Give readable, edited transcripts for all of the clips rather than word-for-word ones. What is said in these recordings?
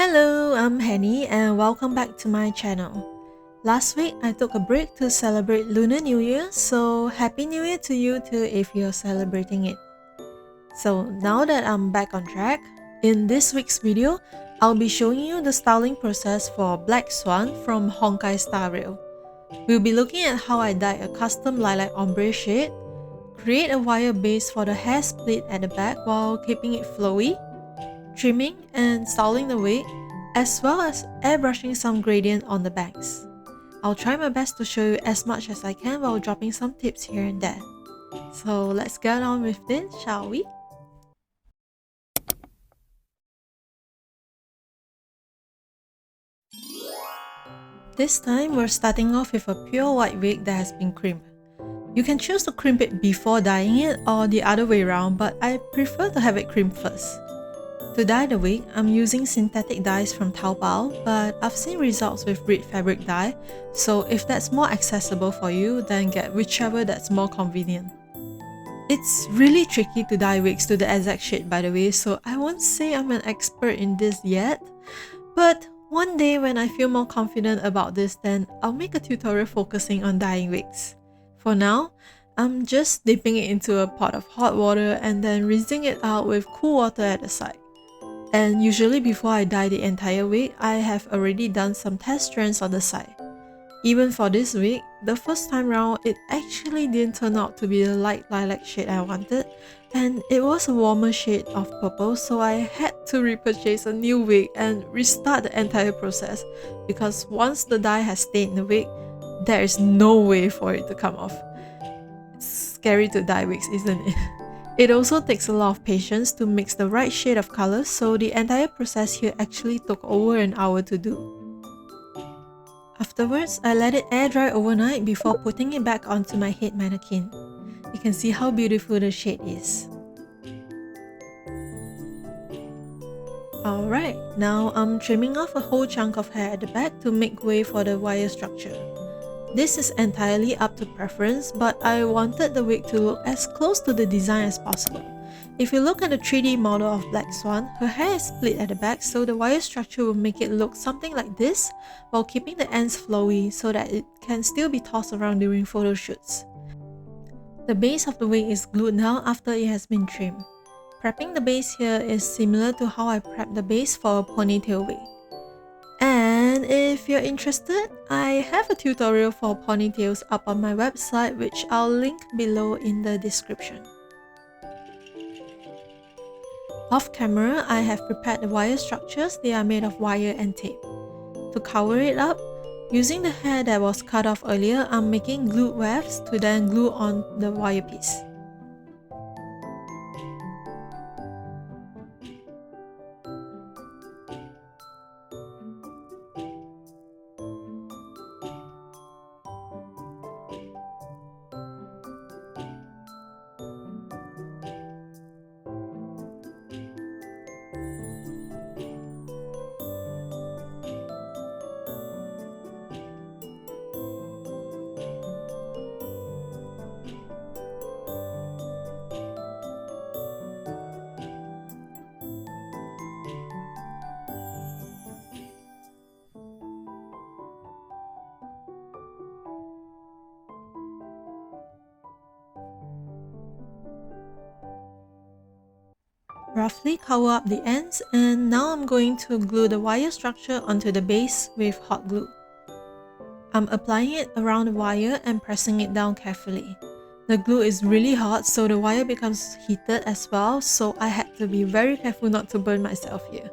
Hello, I'm Henny and welcome back to my channel. Last week I took a break to celebrate Lunar New Year, so Happy New Year to you too if you're celebrating it. So now that I'm back on track, in this week's video, I'll be showing you the styling process for Black Swan from Honkai Star Rail. We'll be looking at how I dyed a custom lilac ombre shade, create a wire base for the hair split at the back while keeping it flowy, trimming and styling the wig, as well as airbrushing some gradient on the bangs. I'll try my best to show you as much as I can while dropping some tips here and there. So let's get on with this, shall we? This time we're starting off with a pure white wig that has been crimped. You can choose to crimp it before dyeing it or the other way around, but I prefer to have it crimped first. To dye the wig, I'm using synthetic dyes from Taobao, but I've seen results with red fabric dye, so if that's more accessible for you, then get whichever that's more convenient. It's really tricky to dye wigs to the exact shade, by the way, so I won't say I'm an expert in this yet, but one day when I feel more confident about this, then I'll make a tutorial focusing on dyeing wigs. For now, I'm just dipping it into a pot of hot water and then rinsing it out with cool water at the side. And usually before I dye the entire wig, I have already done some test strands on the side. Even for this wig, the first time round, it actually didn't turn out to be the light lilac shade I wanted, and it was a warmer shade of purple, so I had to repurchase a new wig and restart the entire process because once the dye has stayed in the wig, there is no way for it to come off. It's scary to dye wigs, isn't it? It also takes a lot of patience to mix the right shade of colors, so the entire process here actually took over an hour to do. Afterwards, I let it air dry overnight before putting it back onto my head mannequin. You can see how beautiful the shade is. Alright, now I'm trimming off a whole chunk of hair at the back to make way for the wire structure. This is entirely up to preference, but I wanted the wig to look as close to the design as possible. If you look at the 3D model of Black Swan, her hair is split at the back, so the wire structure will make it look something like this, while keeping the ends flowy so that it can still be tossed around during photo shoots. The base of the wig is glued now after it has been trimmed. Prepping the base here is similar to how I prep the base for a ponytail wig. And if you're interested, I have a tutorial for ponytails up on my website, which I'll link below in the description. Off camera, I have prepared the wire structures. They are made of wire and tape. To cover it up, using the hair that was cut off earlier, I'm making glued wefts to then glue on the wire piece. Roughly cover up the ends, and now I'm going to glue the wire structure onto the base with hot glue. I'm applying it around the wire and pressing it down carefully. The glue is really hot, so the wire becomes heated as well, so I had to be very careful not to burn myself here.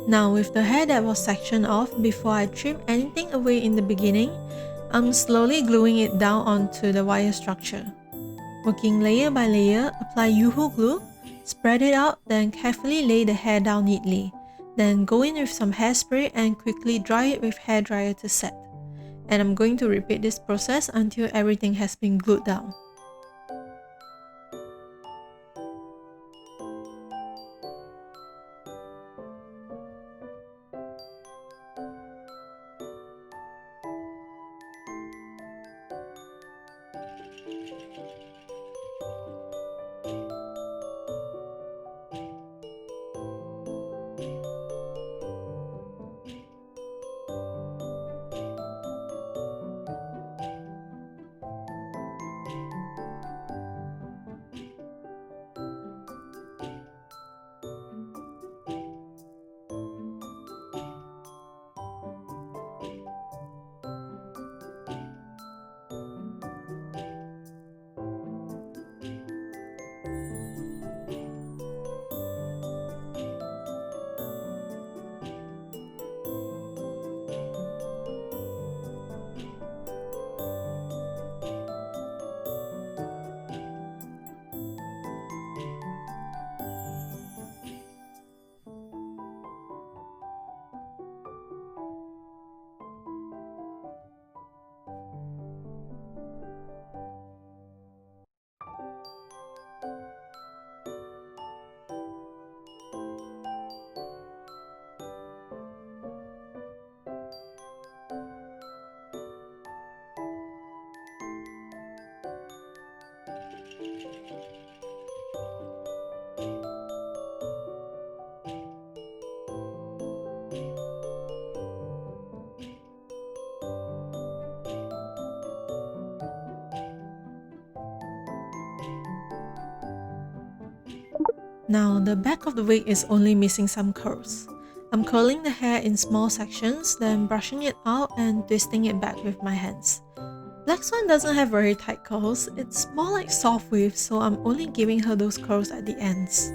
Now with the hair that was sectioned off before I trim anything away in the beginning, I'm slowly gluing it down onto the wire structure. Working layer by layer, apply Yoo-hoo glue, spread it out, then carefully lay the hair down neatly. Then go in with some hairspray and quickly dry it with hairdryer to set. And I'm going to repeat this process until everything has been glued down. Now the back of the wig is only missing some curls. I'm curling the hair in small sections, then brushing it out and twisting it back with my hands. Black Swan doesn't have very tight curls, it's more like soft waves, so I'm only giving her those curls at the ends.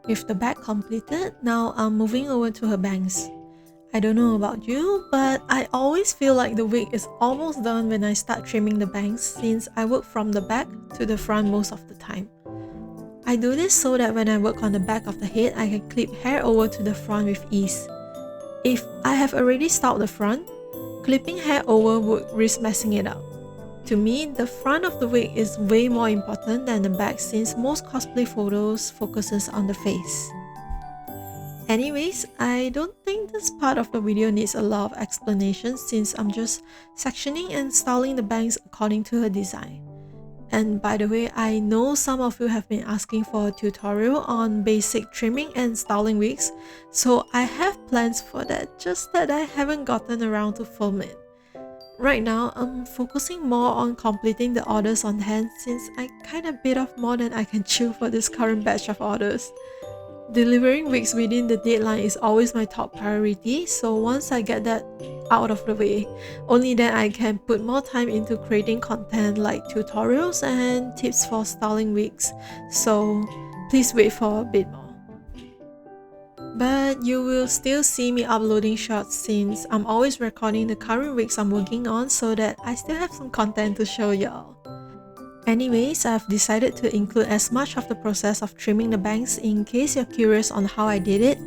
With the back completed, now I'm moving over to her bangs. I don't know about you, but I always feel like the wig is almost done when I start trimming the bangs since I work from the back to the front most of the time. I do this so that when I work on the back of the head, I can clip hair over to the front with ease. If I have already styled the front, clipping hair over would risk messing it up. To me, the front of the wig is way more important than the back since most cosplay photos focuses on the face. Anyways, I don't think this part of the video needs a lot of explanation since I'm just sectioning and styling the bangs according to her design. And by the way, I know some of you have been asking for a tutorial on basic trimming and styling wigs, so I have plans for that, just that I haven't gotten around to film it. Right now, I'm focusing more on completing the orders on hand since I kinda bit off more than I can chew for this current batch of orders. Delivering wigs within the deadline is always my top priority, so once I get that out of the way, only then I can put more time into creating content like tutorials and tips for styling wigs, so please wait for a bit more. But you will still see me uploading shots since I'm always recording the current wigs I'm working on so that I still have some content to show y'all. Anyways, I've decided to include as much of the process of trimming the bangs in case you're curious on how I did it.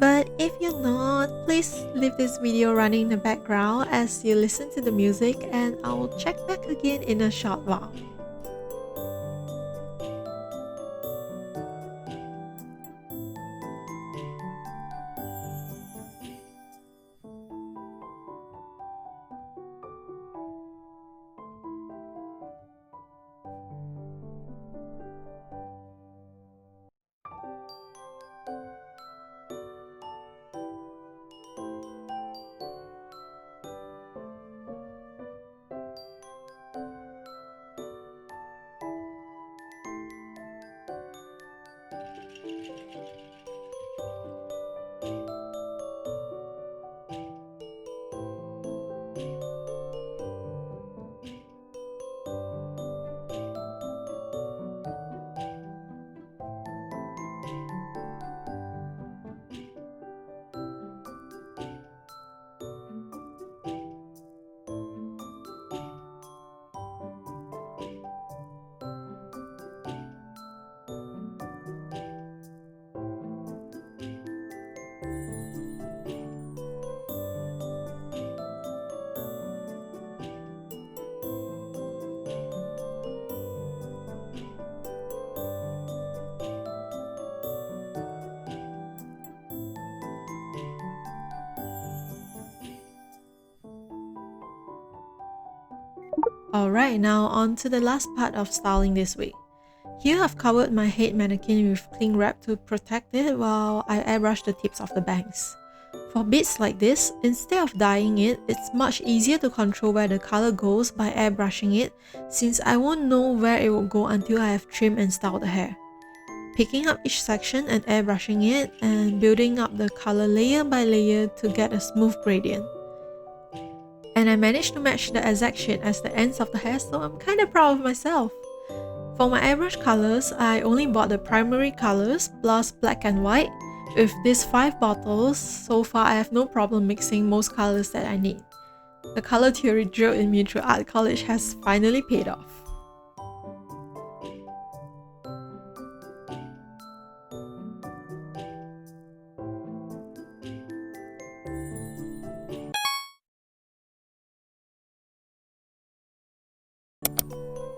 But if you're not, please leave this video running in the background as you listen to the music, and I'll check back again in a short while. Alright, now on to the last part of styling this week. Here I've covered my head mannequin with cling wrap to protect it while I airbrush the tips of the bangs. For beads like this, instead of dyeing it, it's much easier to control where the color goes by airbrushing it, since I won't know where it will go until I have trimmed and styled the hair. Picking up each section and airbrushing it, and building up the color layer by layer to get a smooth gradient. And I managed to match the exact shade as the ends of the hair, so I'm kinda proud of myself. For my airbrush colors, I only bought the primary colors plus black and white. With these 5 bottles, so far I have no problem mixing most colors that I need. The color theory drilled in me through art college has finally paid off.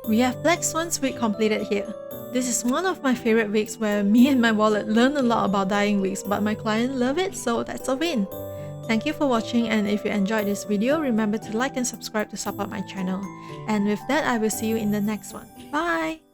We have Black Swan's wig completed here. This is one of my favorite wigs where me and my wallet learn a lot about dyeing wigs, but my client love it, so that's a win. Thank you for watching, and if you enjoyed this video, remember to like and subscribe to support my channel. And with that, I will see you in the next one. Bye!